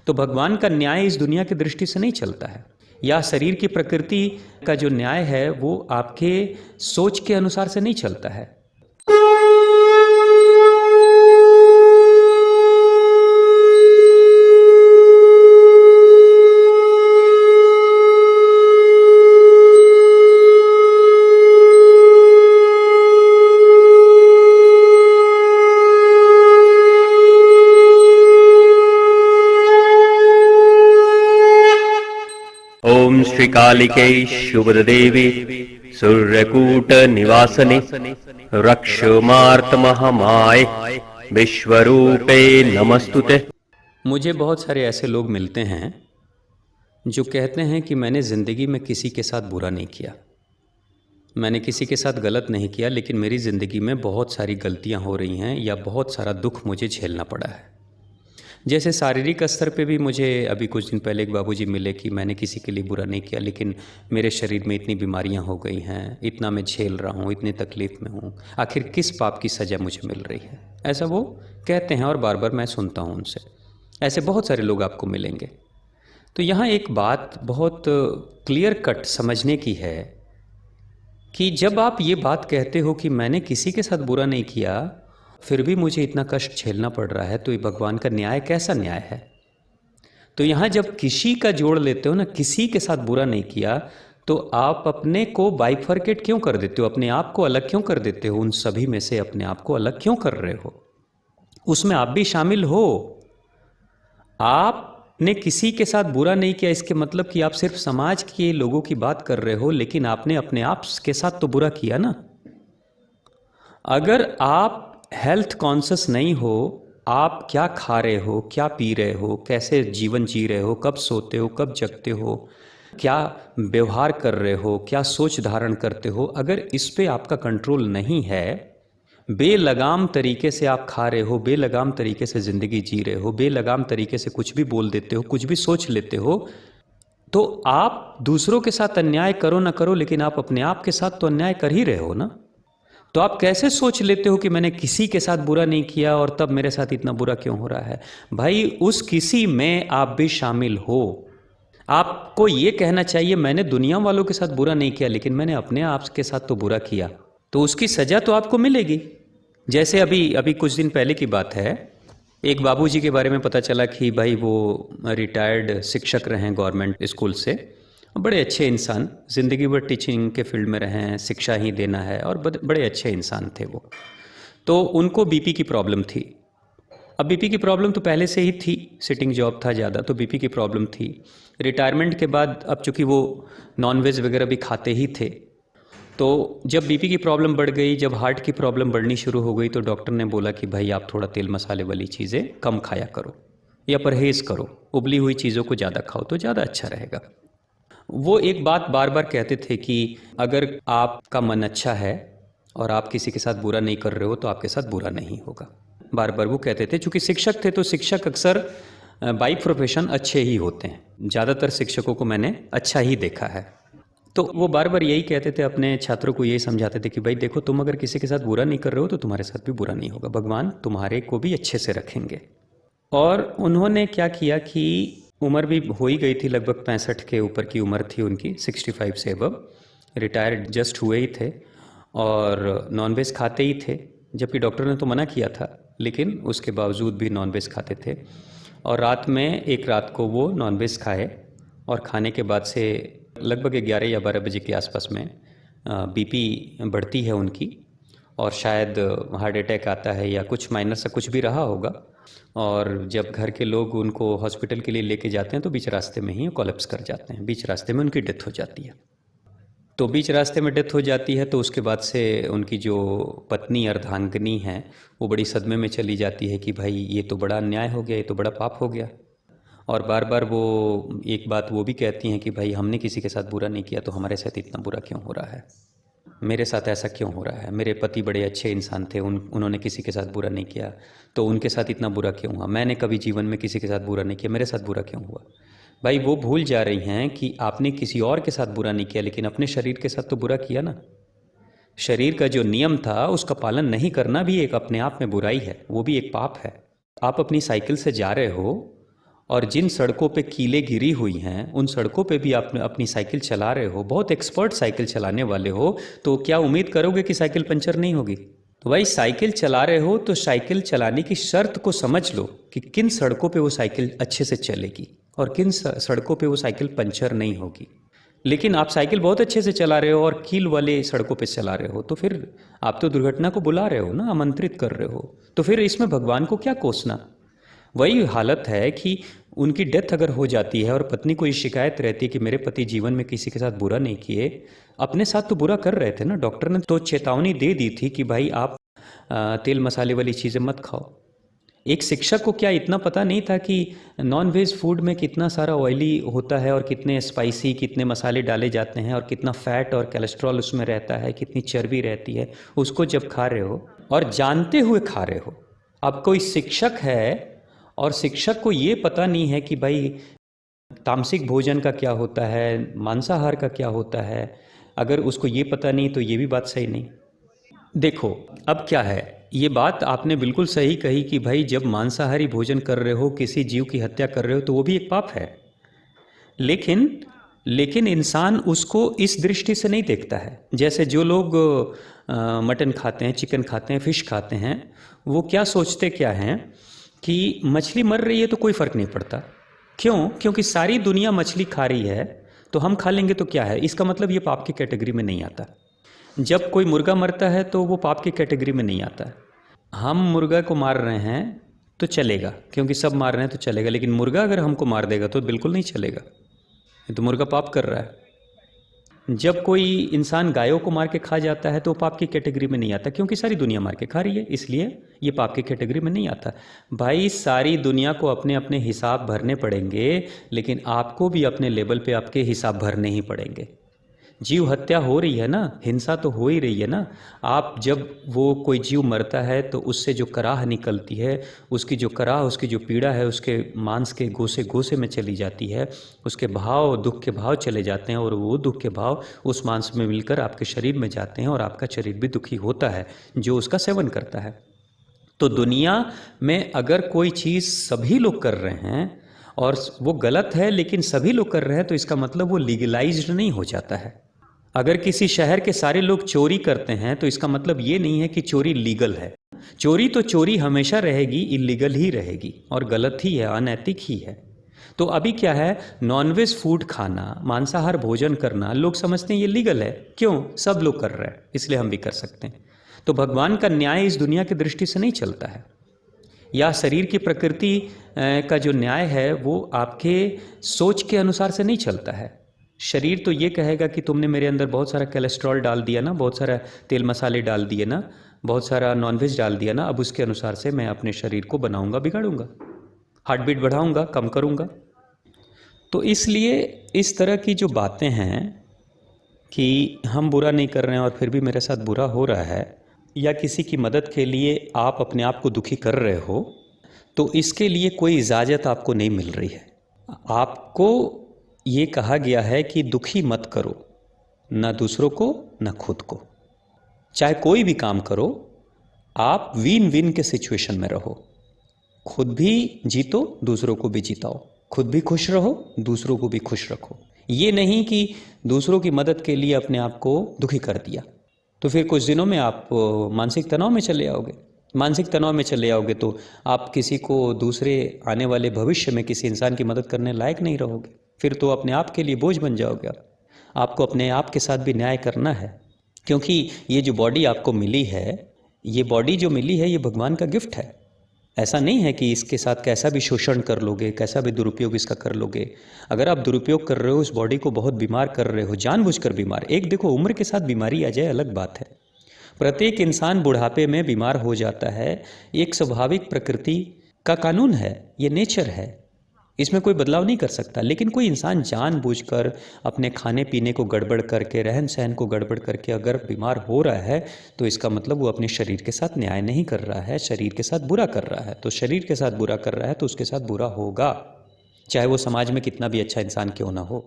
तो भगवान का न्याय इस दुनिया की दृष्टि से नहीं चलता है, या शरीर की प्रकृति का जो न्याय है वो आपके सोच के अनुसार से नहीं चलता है। ओम श्री कालिके शुभदेवी सूर्यकूट निवासने रक्षमार्त महामाय विश्वरूपे नमस्तुते। मुझे बहुत सारे ऐसे लोग मिलते हैं जो कहते हैं कि मैंने ज़िंदगी में किसी के साथ बुरा नहीं किया, मैंने किसी के साथ गलत नहीं किया, लेकिन मेरी ज़िंदगी में बहुत सारी गलतियां हो रही हैं या बहुत सारा दुख मुझे झेलना पड़ा है। जैसे शारीरिक स्तर पे भी मुझे अभी कुछ दिन पहले एक बाबूजी मिले कि मैंने किसी के लिए बुरा नहीं किया, लेकिन मेरे शरीर में इतनी बीमारियां हो गई हैं, इतना मैं झेल रहा हूँ, इतनी तकलीफ़ में हूँ, आखिर किस पाप की सज़ा मुझे मिल रही है, ऐसा वो कहते हैं और बार बार मैं सुनता हूँ उनसे। ऐसे बहुत सारे लोग आपको मिलेंगे। तो यहाँ एक बात बहुत क्लियर कट समझने की है कि जब आप ये बात कहते हो कि मैंने किसी के साथ बुरा नहीं किया फिर भी मुझे इतना कष्ट झेलना पड़ रहा है, तो ये भगवान का न्याय कैसा न्याय है? तो यहाँ जब किसी का जोड़ लेते हो ना, किसी के साथ बुरा नहीं किया, तो आप अपने को बाइफर्केट क्यों कर देते हो, अपने आप को अलग क्यों कर देते हो? उन सभी में से अपने आप को अलग क्यों कर रहे हो? उसमें आप भी शामिल हो। आपने किसी के साथ बुरा नहीं किया इसके मतलब कि आप सिर्फ समाज के लोगों की बात कर रहे हो, लेकिन आपने अपने आप के साथ तो बुरा किया ना। अगर आप हेल्थ कॉन्शियस नहीं हो, आप क्या खा रहे हो, क्या पी रहे हो, कैसे जीवन जी रहे हो, कब सोते हो, कब जगते हो, क्या व्यवहार कर रहे हो, क्या सोच धारण करते हो, अगर इस पे आपका कंट्रोल नहीं है, बेलगाम तरीके से आप खा रहे हो, बेलगाम तरीके से ज़िंदगी जी रहे हो, बेलगाम तरीके से कुछ भी बोल देते हो, कुछ भी सोच लेते हो, तो आप दूसरों के साथ अन्याय करो ना करो, लेकिन आप अपने आप के साथ तो अन्याय कर ही रहे हो ना। तो आप कैसे सोच लेते हो कि मैंने किसी के साथ बुरा नहीं किया और तब मेरे साथ इतना बुरा क्यों हो रहा है? भाई उस किसी में आप भी शामिल हो। आपको ये कहना चाहिए मैंने दुनिया वालों के साथ बुरा नहीं किया, लेकिन मैंने अपने आप के साथ तो बुरा किया, तो उसकी सज़ा तो आपको मिलेगी। जैसे अभी कुछ दिन पहले की बात है, एक बाबूजी के बारे में पता चला कि भाई वो रिटायर्ड शिक्षक रहे हैं गवर्नमेंट स्कूल से, बड़े अच्छे इंसान, ज़िंदगी भर टीचिंग के फील्ड में रहे हैं, शिक्षा ही देना है, और बड़े अच्छे इंसान थे वो। तो उनको बीपी की प्रॉब्लम थी। अब बीपी की प्रॉब्लम तो पहले से ही थी, सिटिंग जॉब था ज़्यादा, तो बीपी की प्रॉब्लम थी। रिटायरमेंट के बाद अब चूँकि वो नॉनवेज वगैरह भी खाते ही थे, तो जब बीपी की प्रॉब्लम बढ़ गई, जब हार्ट की प्रॉब्लम बढ़नी शुरू हो गई, तो डॉक्टर ने बोला कि भाई आप थोड़ा तेल मसाले वाली चीज़ें कम खाया करो या परहेज़ करो, उबली हुई चीज़ों को ज़्यादा खाओ तो ज़्यादा अच्छा रहेगा। वो एक बात बार बार कहते थे कि अगर आपका मन अच्छा है और आप किसी के साथ बुरा नहीं कर रहे हो तो आपके साथ बुरा नहीं होगा, बार बार वो कहते थे। चूँकि शिक्षक थे तो शिक्षक अक्सर बाई प्रोफेशन अच्छे ही होते हैं, ज़्यादातर शिक्षकों को मैंने अच्छा ही देखा है। तो वो बार बार यही कहते थे, अपने छात्रों को यही समझाते थे कि भाई देखो, तुम अगर किसी के साथ बुरा नहीं कर रहे हो तो तुम्हारे साथ भी बुरा नहीं होगा, भगवान तुम्हारे को भी अच्छे से रखेंगे। और उन्होंने क्या किया कि उम्र भी हो ही गई थी, लगभग 65 के ऊपर की उम्र थी उनकी, 65 से अबव, रिटायर्ड जस्ट हुए ही थे, और नॉनवेज खाते ही थे, जबकि डॉक्टर ने तो मना किया था, लेकिन उसके बावजूद भी नॉनवेज खाते थे। और रात में एक रात को वो नॉनवेज खाए, और खाने के बाद से लगभग 11 या 12 बजे के आसपास में बीपी बढ़ती है उनकी, और शायद हार्ट अटैक आता है या कुछ माइनर सा कुछ भी रहा होगा। और जब घर के लोग उनको हॉस्पिटल के लिए लेके जाते हैं तो बीच रास्ते में ही कोलैप्स कर जाते हैं, बीच रास्ते में उनकी डेथ हो जाती है। तो बीच रास्ते में डेथ हो जाती है तो उसके बाद से उनकी जो पत्नी अर्धांगिनी हैं वो बड़ी सदमे में चली जाती है कि भाई ये तो बड़ा अन्याय हो गया, ये तो बड़ा पाप हो गया। और बार बार वो एक बात वो भी कहती हैं कि भाई हमने किसी के साथ बुरा नहीं किया तो हमारे साथ इतना बुरा क्यों हो रहा है, मेरे साथ ऐसा क्यों हो रहा है, मेरे पति बड़े अच्छे इंसान थे, उन्होंने किसी के साथ बुरा नहीं किया तो उनके साथ इतना बुरा क्यों हुआ, मैंने कभी जीवन में किसी के साथ बुरा नहीं किया, मेरे साथ बुरा क्यों हुआ। भाई वो भूल जा रही हैं कि आपने किसी और के साथ बुरा नहीं किया, लेकिन अपने शरीर के साथ तो बुरा किया ना। शरीर का जो नियम था उसका पालन नहीं करना भी एक अपने आप में बुराई है, वो भी एक पाप है। आप अपनी साइकिल से जा रहे हो और जिन सड़कों पे कीलें गिरी हुई हैं उन सड़कों पे भी आप अपनी साइकिल चला रहे हो, बहुत एक्सपर्ट साइकिल चलाने वाले हो, तो क्या उम्मीद करोगे कि साइकिल पंचर नहीं होगी? तो भाई साइकिल चला रहे हो तो साइकिल चलाने की शर्त को समझ लो कि किन सड़कों पे वो साइकिल अच्छे से चलेगी और किन सड़कों पे वो साइकिल पंचर नहीं होगी। लेकिन आप साइकिल बहुत अच्छे से चला रहे हो और कील वाले सड़कों पे चला रहे हो, तो फिर आप तो दुर्घटना को बुला रहे हो ना, आमंत्रित कर रहे हो। तो फिर इसमें भगवान को क्या कोसना? वही हालत है कि उनकी डेथ अगर हो जाती है और पत्नी को ये शिकायत रहती है कि मेरे पति जीवन में किसी के साथ बुरा नहीं किए, अपने साथ तो बुरा कर रहे थे ना। डॉक्टर ने तो चेतावनी दे दी थी कि भाई आप तेल मसाले वाली चीज़ें मत खाओ। एक शिक्षक को क्या इतना पता नहीं था कि नॉन वेज फूड में कितना सारा ऑयली होता है और कितने स्पाइसी, कितने मसाले डाले जाते हैं और कितना फैट और कोलेस्ट्रॉल उसमें रहता है, कितनी चर्बी रहती है। उसको जब खा रहे हो और जानते हुए खा रहे हो, अब कोई शिक्षक है और शिक्षक को ये पता नहीं है कि भाई तामसिक भोजन का क्या होता है, मांसाहार का क्या होता है, अगर उसको ये पता नहीं तो ये भी बात सही नहीं। देखो अब क्या है, ये बात आपने बिल्कुल सही कही कि भाई जब मांसाहारी भोजन कर रहे हो, किसी जीव की हत्या कर रहे हो, तो वो भी एक पाप है। लेकिन इंसान उसको इस दृष्टि से नहीं देखता है। जैसे जो लोग मटन खाते हैं, चिकन खाते हैं, फिश खाते हैं, वो क्या सोचते क्या हैं कि मछली मर रही है तो कोई फ़र्क नहीं पड़ता। क्यों? क्योंकि सारी दुनिया मछली खा रही है, तो हम खा लेंगे तो क्या है। इसका मतलब ये पाप की कैटेगरी में नहीं आता। जब कोई मुर्गा मरता है तो वो पाप की कैटेगरी में नहीं आता। हम मुर्गा को मार रहे हैं तो चलेगा, क्योंकि सब मार रहे हैं तो चलेगा, लेकिन मुर्गा अगर हमको मार देगा तो बिल्कुल नहीं चलेगा, ये तो मुर्गा पाप कर रहा है। जब कोई इंसान गायों को मार के खा जाता है तो पाप की कैटेगरी में नहीं आता, क्योंकि सारी दुनिया मार के खा रही है, इसलिए ये पाप की कैटेगरी में नहीं आता। भाई सारी दुनिया को अपने अपने हिसाब भरने पड़ेंगे, लेकिन आपको भी अपने लेवल पे आपके हिसाब भरने ही पड़ेंगे। जीव हत्या हो रही है ना, हिंसा तो हो ही रही है ना। आप जब वो कोई जीव मरता है तो उससे जो कराह निकलती है, उसकी जो कराह, उसकी जो पीड़ा है, उसके मांस के गोसे गोसे में चली जाती है, उसके भाव, दुख के भाव चले जाते हैं और वो दुख के भाव उस मांस में मिलकर आपके शरीर में जाते हैं और आपका शरीर भी दुखी होता है जो उसका सेवन करता है। तो दुनिया में अगर कोई चीज़ सभी लोग कर रहे हैं और वो गलत है लेकिन सभी लोग कर रहे हैं, तो इसका मतलब वो लीगलाइज्ड नहीं हो जाता है। अगर किसी शहर के सारे लोग चोरी करते हैं तो इसका मतलब ये नहीं है कि चोरी लीगल है। चोरी तो चोरी हमेशा रहेगी, इलीगल ही रहेगी और गलत ही है, अनैतिक ही है। तो अभी क्या है, नॉनवेज फूड खाना, मांसाहार भोजन करना, लोग समझते हैं ये लीगल है। क्यों? सब लोग कर रहे हैं, इसलिए हम भी कर सकते हैं। तो भगवान का न्याय इस दुनिया की दृष्टि से नहीं चलता है, या शरीर की प्रकृति का जो न्याय है वो आपके सोच के अनुसार से नहीं चलता है। शरीर तो ये कहेगा कि तुमने मेरे अंदर बहुत सारा कोलेस्ट्रॉल डाल दिया ना, बहुत सारा तेल मसाले डाल दिए ना, बहुत सारा नॉनवेज डाल दिया ना, अब उसके अनुसार से मैं अपने शरीर को बनाऊंगा, बिगाड़ूंगा, हार्ट बीट बढ़ाऊंगा, कम करूंगा। तो इसलिए इस तरह की जो बातें हैं कि हम बुरा नहीं कर रहे हैं और फिर भी मेरे साथ बुरा हो रहा है, या किसी की मदद के लिए आप अपने आप को दुखी कर रहे हो, तो इसके लिए कोई इजाज़त आपको नहीं मिल रही है। आपको ये कहा गया है कि दुखी मत करो, ना दूसरों को ना खुद को। चाहे कोई भी काम करो, आप विन विन के सिचुएशन में रहो। खुद भी जीतो, दूसरों को भी जिताओ। खुद भी खुश रहो, दूसरों को भी खुश रखो। ये नहीं कि दूसरों की मदद के लिए अपने आप को दुखी कर दिया, तो फिर कुछ दिनों में आप मानसिक तनाव में चले आओगे। मानसिक तनाव में चले आओगे तो आप किसी को दूसरे आने वाले भविष्य में किसी इंसान की मदद करने लायक नहीं रहोगे। फिर तो अपने आप के लिए बोझ बन जाओगे। आपको अपने आप के साथ भी न्याय करना है, क्योंकि ये जो बॉडी आपको मिली है, ये बॉडी जो मिली है, ये भगवान का गिफ्ट है। ऐसा नहीं है कि इसके साथ कैसा भी शोषण कर लोगे, कैसा भी दुरुपयोग इसका कर लोगे। अगर आप दुरुपयोग कर रहे हो, उस बॉडी को बहुत बीमार कर रहे हो, जानबूझकर बीमार। एक देखो, उम्र के साथ बीमारी आ जाए अलग बात है। प्रत्येक इंसान बुढ़ापे में बीमार हो जाता है, एक स्वाभाविक प्रकृति का कानून है, ये नेचर है, इसमें कोई बदलाव नहीं कर सकता। लेकिन कोई इंसान जानबूझकर अपने खाने पीने को गड़बड़ करके, रहन सहन को गड़बड़ करके अगर बीमार हो रहा है, तो इसका मतलब वो अपने शरीर के साथ न्याय नहीं कर रहा है, शरीर के साथ बुरा कर रहा है। तो शरीर के साथ बुरा कर रहा है तो उसके साथ बुरा होगा, चाहे वो समाज में कितना भी अच्छा इंसान क्यों ना हो।